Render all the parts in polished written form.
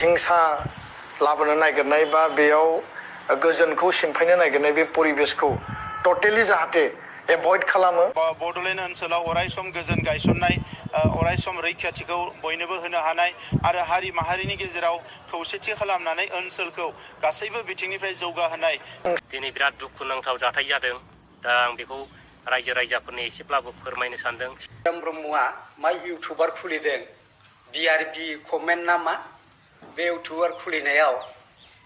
हिंसा लाबोनो नागिरनाय बा बेयाव गोजोनखौ सिमफायनो नागिरनाय बे परिबेसखौ टटेलि जाहाथे एभयड खालामो। बड'लेण्ड ओनसोलाव अरायसम गोजोन गायसननाय अरायसम रैखाथिखौ बयनोबो होनो हानाय आरो हारि माहारिनि गेजेराव खौसेथि खालामनानै ओनसोलखौ गासैबो बिथिंनिफ्राय जौगाहोनाय। दिनै बिराद दुखुनांथाव जाथाय जादों। दा आं बेखौ रायजो राजाफोरनो एसेब्लाबो फोरमायनो सानदों। ब्रह्मआ मा इउटुबार खुलिदों BRB कमेन्ट ना मा बे इउटुबार खुलिनायाव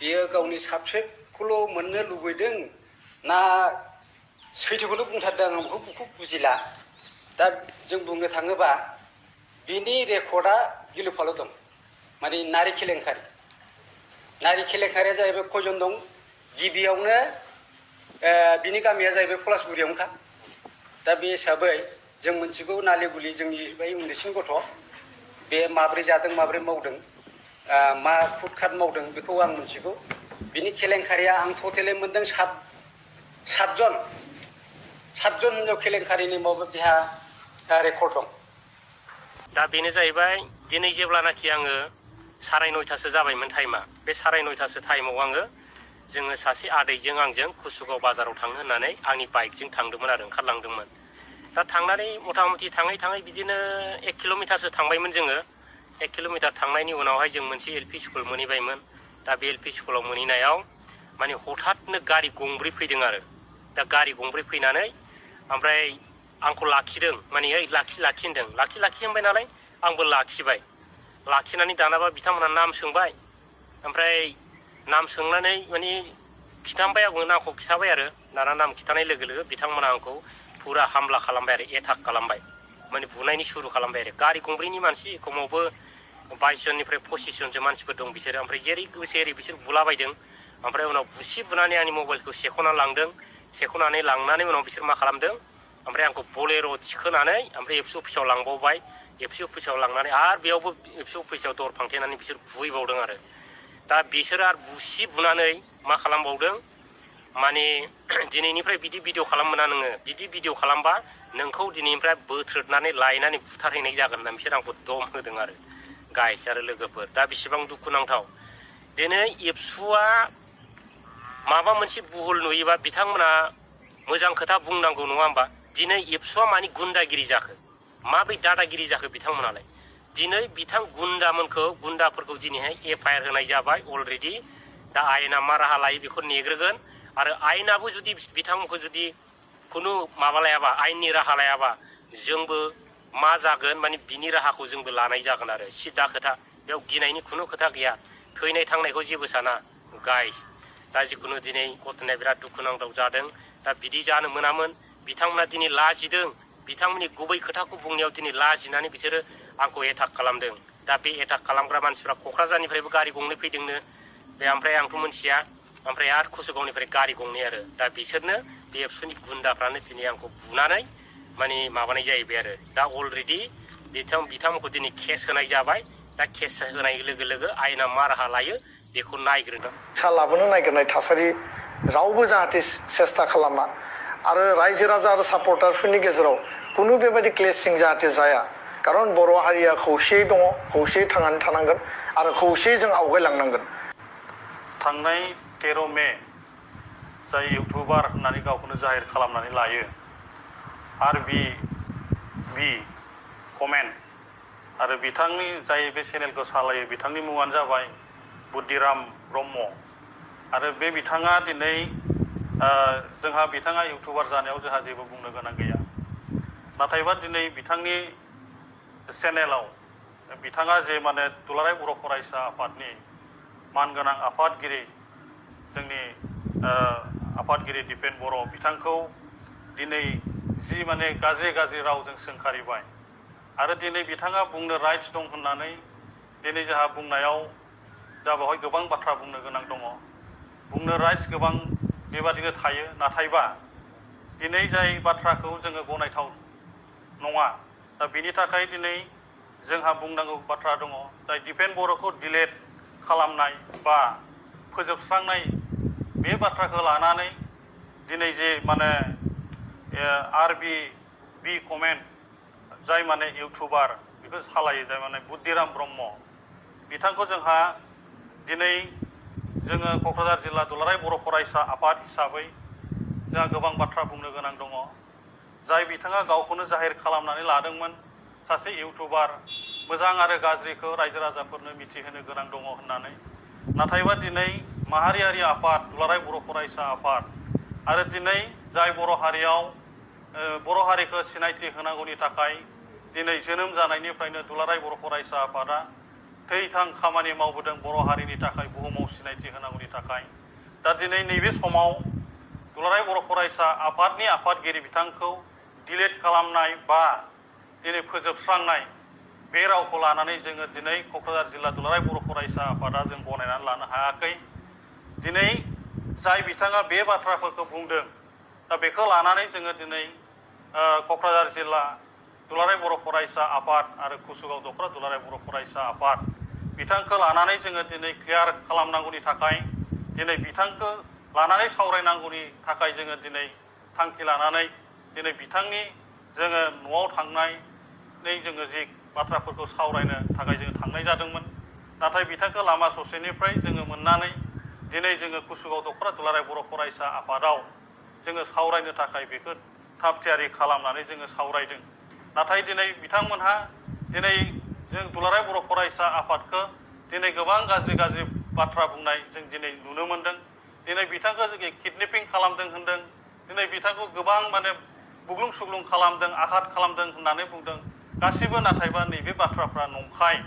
बियो गावनि साबस्क्राइबखौल' मोननो लुबैदों ना सैथोखौनो बुंथारदों आं बेखौ बुजिला। दा जों बुंनो थाङोबा बिनि रेकर्डआ गिलु-फालु दं। माने नारि केलेंकारिया जाहैबाय खयजन दं। गिबियावनो बिनि गामिया जाहैबाय पलासगुरियावनोखा। दा बे हिसाबै जों मोनथिगौ नालिगुलि जोंनि बै उन्दैसिन गथ' बे माब्रै जादों माब्रै मावदों मा खुदखाट मावदों बेखौ आं मोनथिगौ। बिनि केलेंकारिया आं टटेलै मोनदों सातजन हिनजाव केलेंकारिनि माबा बिहा रेकर्ड दं। दा बेनो जाहैबाय दिनै जेब्लानाखि आङो 9:30 जाबायमोन टाइमा। बे 9:30 टाइमाव जोङो सासे आदैजों आंजों कुसुगाव बाजाराव थांनो होननानै आंनि बाइकजों थांदोंमोन आरो ओंखारलांदोंमोन। दा थांनानै मथा-मथि थाङै बिदिनो 1 किल'मिटारसो थांबायमोन जोङो। 1 किल'मिटार थांनायनि उनावहाय जों मोनसे LP स्कुल मोनहैबायमोन। दा बे LP स्कुलाव मोनहैनायाव माने हठाथनो गारि गंब्रै फैदों आरो। दा गारि गंब्रै फैनानै ओमफ्राय आंखौ लाखिदों। माने ओइ लाखि होनदों। लाखि होनबाय नालाय आंबो लाखिबाय। लाखिनानै दानाबा बिथांमोनहा नाम सोंबाय। ओमफ्राय नाम सोंनानै माने खिथाबाय आंबो नामखौ खिथाबाय आरो। दाना नाम खिथानाय लोगो लोगो बिथांमोना आंखौ फुरा हामला खालामबाय आरो एटाक खालामबाय। माने बुनायनि सुरु खालामबाय आरो। गारि गंब्रैनि मानसि खमावबो 22 जननिफ्राय 25 जनसो मानसिफोर दं बिसोरो। ओमफ्राय जेरै गोसो एरै बिसोर बुलाबायदों। ओमफ्राय उनाव बुनानै आंनि मबाइलखौ सेख'ना लांदों। सेख'नानै लांनानै उनाव बिसोर मा खालामदों ओमफ्राय आंखौ बलेर' थिखोनानै ओमफ्राय एबसु अफिसाव लांबावबाय। एबसु अफिसाव लांनानै आरो बेयावबो एबसु अफिसाव दर फांथेनानै बिसोर बुहैबावदों आरो। दा बिसोरो आरो बुनानै मा खालामबावदों माने दिनैनिफ्राय बिदि भिडिअ खालामोना नोङो। बिदि भिडिअ खालामबा नोंखौ दिनैनिफ्राय बोथ्रोदनानै लायनानै बुथारहैनाय जागोन होनना बिसोर आंखौ दम होदों आरो गाइस आरो लोगोफोर। दा बेसेबां दुखुनांथाव। दिनै एबसुआ माबा मोनसे भुल नुयोबा बिथांमोना मोजां खोथा बुंनांगौ नङा होमबा। दिनै एबसुआ मानि गुन्दागिरि जाखो, माब्रै दादागिरि जाखो बिथांमोनालाय। दिनै गुन्दाफोरखौ दिनैहाय FIR होनाय जाबाय अलरेडि। दा आयेना मा राहा लायो बेखौ नेग्रोगोन। आरो आयेनाबो जुदि बिथांमोनखौ जुदि खुनु माबा लायाबा, आयेननि राहा लायाबा जोंबो मा जागोन माने बिनि राहाखौ जोंबो लानाय जागोन आरो। सिदा खोथा, बेयाव गिनायनि खुनु खोथा गैया। थैनाय थांनायखौ जेबो साना गाइस। दा जिखुनु दिनै घटनाया बिराद दुखुनांथाव जादों। दा बिदि जानो मोनामोन। बिथांमोना दिनै लाजिदों। बिथांमोननि गुबै खोथाखौ बुंनायाव दिनै लाजिनानै बिसोरो आंखौ एटाक खालामदों। दा बे एटाक खालामग्रा मानसिफ्रा क'क्राझारनिफ्रायबो गारि गंनै फैदोंनो बे। ओमफ्राय आंथ' मोनथिया। ओमफ्राय आरो कुसुगावनिफ्राय गारि गंनै आरो। दा बिसोरनो बे एबसुनि गुन्दाफ्रानो दिनै आंखौ बुनानै माने माबानाय जाहैबाय आरो। दा अलरेडि बिथांमोनखौ दिनै केस होनाय जाबाय। दा केस होनाय लोगो लोगो आयेना मा राहा लायो बेखौ नायग्रोदों। लाबोनो नागिरनाय थासारि रावबो जाहाथे सेस्था खालामा आरो रायजो राजा आरो सापर्टारफोरनि गेजेराव खुनु बेबायदि क्लेसिं जाहाथे जाया। खारन बर' हारिया खौसेयै दङ, खौसेयै थांनानै थानांगोन आरो खौसेयै जों आवगायलांनांगोन। थांनाय 13 मे जाय इउटुबार होननानै गावखौनो जाहिर खालामनानै लायो RBB कमेन्ट आरो बिथांनि जाय बे चेनेलखौ सालायो बिथांनि मुङानो जाबाय बुद्धिराम ब्रह्म। आरो बे बिथाङा दिनै जोंहा बिथाङा इउटुबार जानायाव जोंहा जेबो बुंनो गोनां गैया। नाथायबा दिनै बिथांनि चेनेलाव बिथाङा जे माने दुलाराय बर' फरायसा आफादनि मानगोनां आफादगिरि जोंनि आफादगिरि दिपेन बर' बिथांखौ दिनै जि माने गाज्रि रावजों सोंखारिबाय। आरो दिनै बिथाङा बुंनो राइट्स दं होननानै दिनै जोंहा बुंनायाव जा बेवहाय गोबां बाथ्रा बुंनो गोनां दङ। बुंनो राइट्स गोबां बेबादिनो थायो। नाथायबा दिनै जाय बाथ्राखौ जोङो गनायथाव नङा, दा बिनि थाखाय दिनै जोंहा बुंनांगौ बाथ्रा दङ। जाय दिपेन बर'खौ डिलेट खालामनाय बा फोजोबस्रांनाय बे बाथ्राखौ लानानै दिनै जे माने RBB कमेन्ट जाय माने इउटुबार बेखौ सालायो, जाय माने बुद्धिराम ब्रह्म बिथांखौ जोंहा दिनै जोङो क'क्राझार जिल्ला दुलाराय बर' फरायसा आफाद हिसाबै जोंहा गोबां बाथ्रा बुंनो गोनां दङ। जाय बिथाङा गावखौनो जाहिर खालामनानै लादोंमोन सासे इउटुबार, मोजां आरो गाज्रिखौ रायजो राजाफोरनो मिथिहोनो गोनां दङ होननानै, नाथायबा दिनै माहारियारि आफाद दुलाराय बर' फरायसा आफाद आरो दिनै जाय बर' हारियाव बर' हारिखौ सिनायथि होनांगौनि थाखाय दिनै जोनोम जानायनिफ्रायनो दुलाराय बर' फरायसा आफादा थै-थां खामानि मावबोदों बर' हारिनि थाखाय, बुहुमाव सिनायथि होनांगौनि थाखाय। दा दिनै नैबे समाव दुलाराय बर' फरायसा आफादनि आफादगिरि बिथांखौ डिलिट खालामनाय बा दिनै फोजोबस्रांनाय बे रावखौ लानानै जोङो दिनै क'क्राझार जिल्ला दुलाराय बर' फरायसा आफादा जों गनायनानै लानो हायाखै। दिनै जाय बिथाङा बे बाथ्राफोरखौ बुंदों, दा बेखौ लानानै जोङो दिनै क'क्राझार जिल्ला दुलाराय बर' फरायसा आफाद आरो कुसुगाव दख'रा दुलाराय बर' फरायसा आफाद बिथांखौ लानानै जोङो दिनै क्लियार खालामनांगौनि थाखाय, दिनै बिथांखौ लानानै सावरायनांगौनि थाखाय जोङो दिनै थांखि लानानै दिनै बिथांनि जोङो न'आव थांनानै जोङो जि बाथ्राफोरखौ सावरायनो थाखाय जोङो थांनाय जादोंमोन। नाथाय बिथांखौ लामा ससेनिफ्राय जोङो मोननानै दिनै जोङो कुसुगाव दख'रा दुलाराय बर' फरायसा आफादाव जोङो सावरायनो थाखाय बेखौ थाब थियारि खालामनानै जोङो सावरायदों। नाथाय दिनै बिथांमोनहा दिनै जों दुलाराय बर' फरायसा आफादखौ दिनै गोबां गाज्रि गाज्रि बाथ्रा बुंनाय जों दिनै नुनो मोनदों। दिनै बिथांखौ जों किडनेपिं खालामदों होनदों, दिनै बिथांखौ गोबां माने बुग्लुं सुग्लुं खालामदों, आघात खालामदों होननानै बुंदों। गासिबो नाथायबा नैबे बाथ्राफ्रा नंखाय।